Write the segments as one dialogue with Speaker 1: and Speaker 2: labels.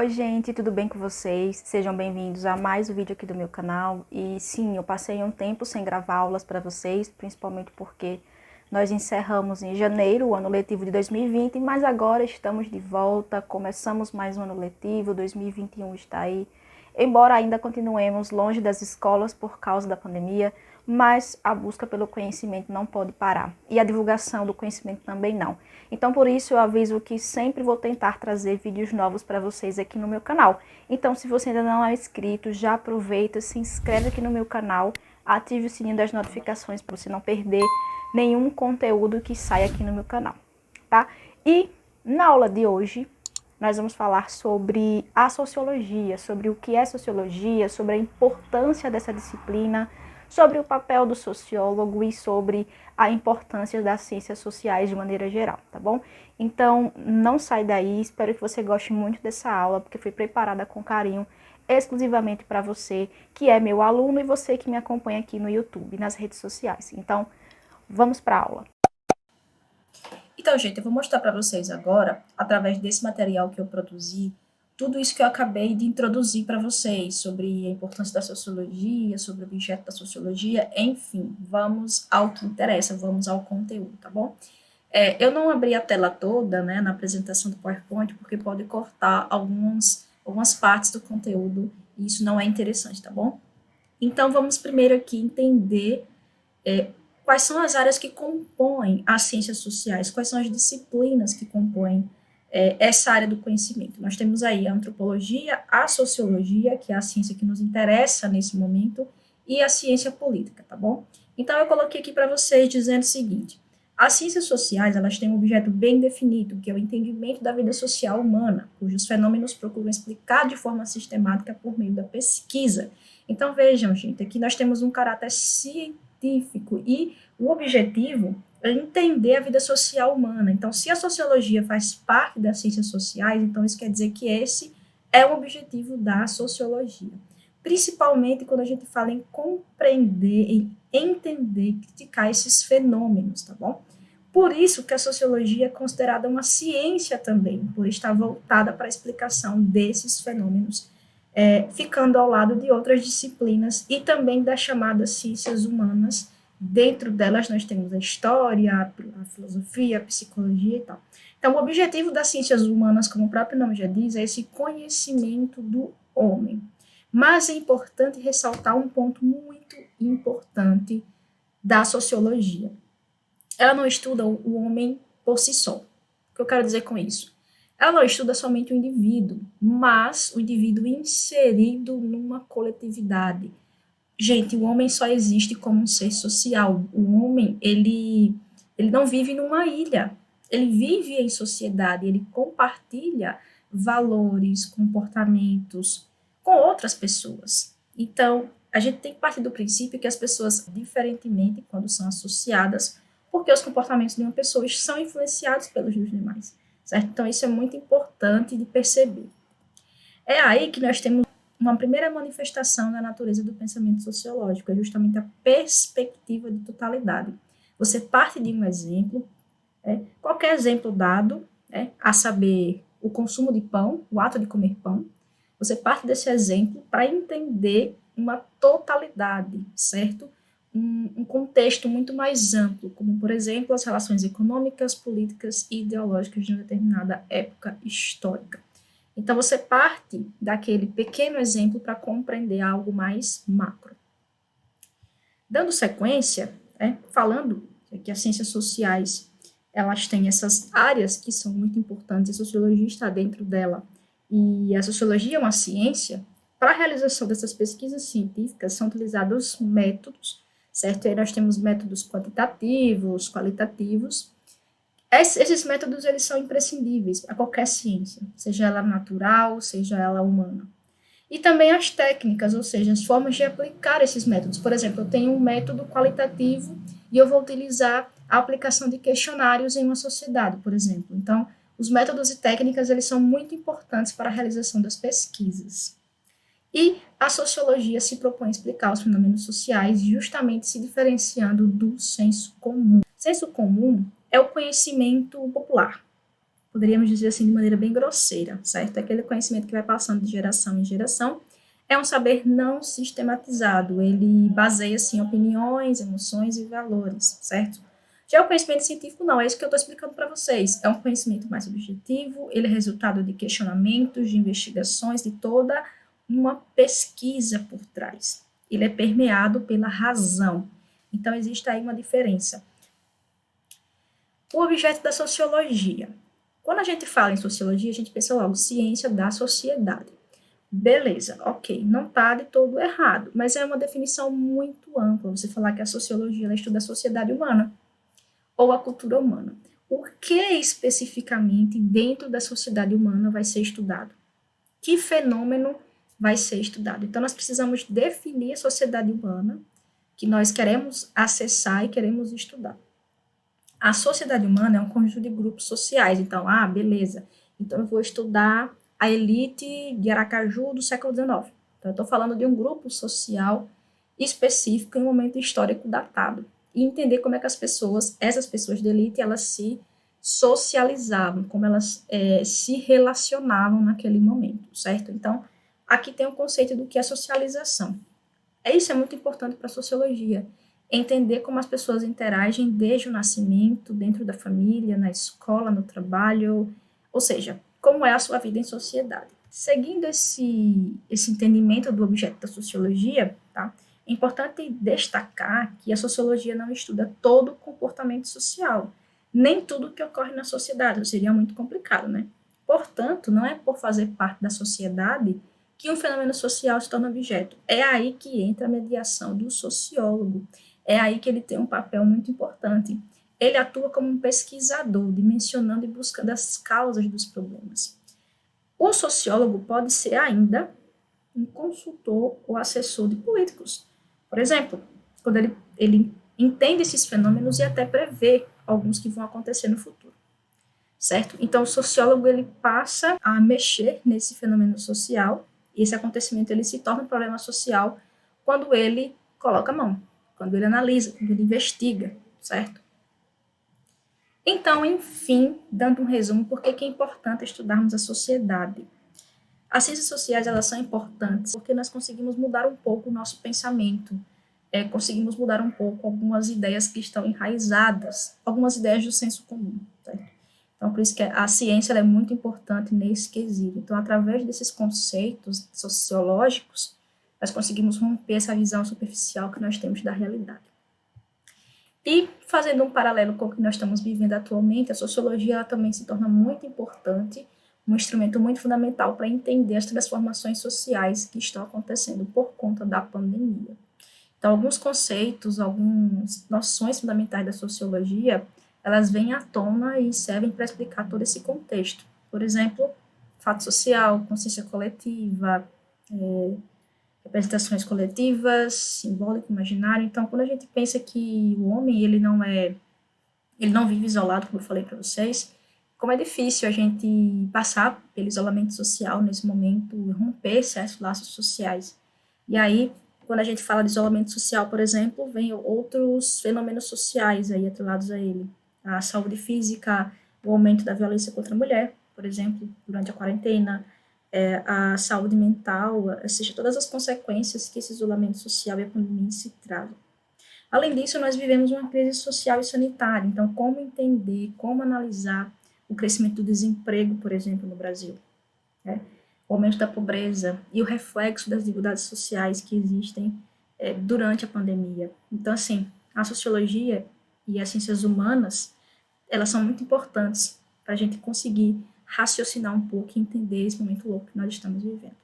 Speaker 1: Oi gente, tudo bem com vocês? Sejam bem-vindos a mais um vídeo aqui do meu canal. E sim, eu passei um tempo sem gravar aulas para vocês, principalmente porque nós encerramos em janeiro o ano letivo de 2020, mas agora estamos de volta, começamos mais um ano letivo, 2021 está aí. Embora ainda continuemos longe das escolas por causa da pandemia, mas a busca pelo conhecimento não pode parar. E a divulgação do conhecimento também não. Então, por isso, eu aviso que sempre vou tentar trazer vídeos novos para vocês aqui no meu canal. Então, se você ainda não é inscrito, já aproveita, se inscreve aqui no meu canal, ative o sininho das notificações para você não perder nenhum conteúdo que sai aqui no meu canal, tá? E na aula de hoje, nós vamos falar sobre a sociologia, sobre o que é sociologia, sobre a importância dessa disciplina, sobre o papel do sociólogo e sobre a importância das ciências sociais de maneira geral, tá bom? Então, não sai daí, espero que você goste muito dessa aula, porque foi preparada com carinho, exclusivamente para você, que é meu aluno, e você que me acompanha aqui no YouTube, nas redes sociais. Então, vamos para a aula.
Speaker 2: Então, gente, eu vou mostrar para vocês agora, através desse material que eu produzi, tudo isso que eu acabei de introduzir para vocês, sobre a importância da sociologia, sobre o objeto da sociologia, enfim, vamos ao que interessa, vamos ao conteúdo, tá bom? Eu não abri a tela toda, né, na apresentação do PowerPoint, porque pode cortar algumas partes do conteúdo, e isso não é interessante, tá bom? Então, vamos primeiro aqui entender quais são as áreas que compõem as ciências sociais, quais são as disciplinas que compõem essa área do conhecimento. Nós temos aí a antropologia, a sociologia, que é a ciência que nos interessa nesse momento, e a ciência política, tá bom? Então, eu coloquei aqui para vocês dizendo o seguinte: as ciências sociais, elas têm um objeto bem definido, que é o entendimento da vida social humana, cujos fenômenos procuram explicar de forma sistemática por meio da pesquisa. Então, vejam, gente, aqui nós temos um caráter científico e o objetivo é entender a vida social humana. Então, se a sociologia faz parte das ciências sociais, então isso quer dizer que esse é o objetivo da sociologia. Principalmente quando a gente fala em compreender, em entender, criticar esses fenômenos, tá bom? Por isso que a sociologia é considerada uma ciência também, por estar voltada para a explicação desses fenômenos, ficando ao lado de outras disciplinas e também das chamadas ciências humanas. Dentro delas nós temos a história, a filosofia, a psicologia e tal. Então, o objetivo das ciências humanas, como o próprio nome já diz, é esse conhecimento do homem. Mas é importante ressaltar um ponto muito importante da sociologia. Ela não estuda o homem por si só. O que eu quero dizer com isso? Ela não estuda somente o indivíduo, mas o indivíduo inserido numa coletividade. Gente, o homem só existe como um ser social. O homem, ele não vive numa ilha. Ele vive em sociedade, ele compartilha valores, comportamentos com outras pessoas. Então, a gente tem que partir do princípio que as pessoas, diferentemente quando são associadas, porque os comportamentos de uma pessoa são influenciados pelos dos demais, certo? Então, isso é muito importante de perceber. É aí que nós temos uma primeira manifestação da natureza do pensamento sociológico, é justamente a perspectiva de totalidade. Você parte de um exemplo, qualquer exemplo dado, a saber, o consumo de pão, o ato de comer pão, você parte desse exemplo para entender uma totalidade, certo? Um contexto muito mais amplo, como, por exemplo, as relações econômicas, políticas e ideológicas de uma determinada época histórica. Então, você parte daquele pequeno exemplo para compreender algo mais macro. Dando sequência, falando que as ciências sociais, elas têm essas áreas que são muito importantes, a sociologia está dentro dela, e a sociologia é uma ciência. Para a realização dessas pesquisas científicas, são utilizados métodos, certo? Aí nós temos métodos quantitativos, qualitativos. Esses métodos, eles são imprescindíveis para qualquer ciência, seja ela natural, seja ela humana. E também as técnicas, ou seja, as formas de aplicar esses métodos. Por exemplo, eu tenho um método qualitativo e eu vou utilizar a aplicação de questionários em uma sociedade, por exemplo. Então, os métodos e técnicas, eles são muito importantes para a realização das pesquisas. E a sociologia se propõe a explicar os fenômenos sociais justamente se diferenciando do senso comum. Senso comum é o conhecimento popular. poderíamos dizer assim de maneira bem grosseira, certo? Aquele conhecimento que vai passando de geração em geração é um saber não sistematizado, ele baseia-se em opiniões, emoções e valores, certo? Já o conhecimento científico não, é isso que eu estou explicando para vocês. É um conhecimento mais objetivo, ele é resultado de questionamentos, de investigações, de toda uma pesquisa por trás. Ele é permeado pela razão. Então, existe aí uma diferença. O objeto da sociologia. Quando a gente fala em sociologia, a gente pensa logo ciência da sociedade. Beleza, ok, não está de todo errado, mas é uma definição muito ampla você falar que a sociologia ela estuda a sociedade humana ou a cultura humana. O que especificamente dentro da sociedade humana vai ser estudado? Que fenômeno vai ser estudado? Então, nós precisamos definir a sociedade humana que nós queremos acessar e queremos estudar. A sociedade humana é um conjunto de grupos sociais. Então, beleza. Então, eu vou estudar a elite de Aracaju do século XIX. Então, eu estou falando de um grupo social específico em um momento histórico datado. E entender como é que essas pessoas de elite, elas se socializavam, como elas se relacionavam naquele momento, certo? Então, aqui tem o conceito do que é socialização. Isso é muito importante para a sociologia, entender como as pessoas interagem desde o nascimento, dentro da família, na escola, no trabalho, ou seja, como é a sua vida em sociedade. Seguindo esse entendimento do objeto da sociologia, tá? É importante destacar que a sociologia não estuda todo o comportamento social, nem tudo que ocorre na sociedade, seria muito complicado, né? Portanto, não é por fazer parte da sociedade que um fenômeno social se torna objeto. É aí que entra a mediação do sociólogo. É aí que ele tem um papel muito importante. Ele atua como um pesquisador, dimensionando e buscando as causas dos problemas. O sociólogo pode ser ainda um consultor ou assessor de políticos. Por exemplo, quando ele entende esses fenômenos e até prevê alguns que vão acontecer no futuro. Certo? Então, o sociólogo ele passa a mexer nesse fenômeno social e esse acontecimento ele se torna um problema social quando ele coloca a mão, quando ele analisa, quando ele investiga, certo? Então, enfim, dando um resumo, por que é importante estudarmos a sociedade? As ciências sociais elas são importantes porque nós conseguimos mudar um pouco o nosso pensamento, conseguimos mudar um pouco algumas ideias que estão enraizadas, algumas ideias do senso comum, certo? Então, por isso que a ciência é muito importante nesse quesito. Então, através desses conceitos sociológicos, nós conseguimos romper essa visão superficial que nós temos da realidade. E, fazendo um paralelo com o que nós estamos vivendo atualmente, a sociologia ela também se torna muito importante, um instrumento muito fundamental para entender as transformações sociais que estão acontecendo por conta da pandemia. Então, alguns conceitos, algumas noções fundamentais da sociologia, elas vêm à tona e servem para explicar todo esse contexto. Por exemplo, fato social, consciência coletiva, representações coletivas, simbólico, imaginário. Então, quando a gente pensa que o homem ele não vive isolado, como eu falei para vocês, como é difícil a gente passar pelo isolamento social nesse momento, romper certos laços sociais. E aí, quando a gente fala de isolamento social, por exemplo, vem outros fenômenos sociais aí atrelados a ele. A saúde física, o aumento da violência contra a mulher, por exemplo, durante a quarentena, a saúde mental, ou seja, todas as consequências que esse isolamento social e a pandemia se trazem. Além disso, nós vivemos uma crise social e sanitária, então como entender, como analisar o crescimento do desemprego, por exemplo, no Brasil, né? O aumento da pobreza e o reflexo das desigualdades sociais que existem durante a pandemia. Então, assim, a sociologia e as ciências humanas, elas são muito importantes para a gente conseguir raciocinar um pouco e entender esse momento louco que nós estamos vivendo.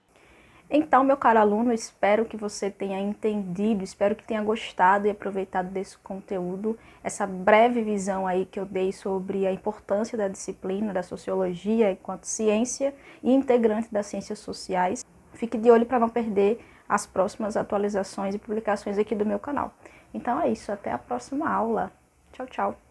Speaker 1: Então, meu caro aluno, espero que você tenha entendido, espero que tenha gostado e aproveitado desse conteúdo, essa breve visão aí que eu dei sobre a importância da disciplina da sociologia enquanto ciência e integrante das ciências sociais. Fique de olho para não perder as próximas atualizações e publicações aqui do meu canal. Então é isso, até a próxima aula. Tchau, tchau.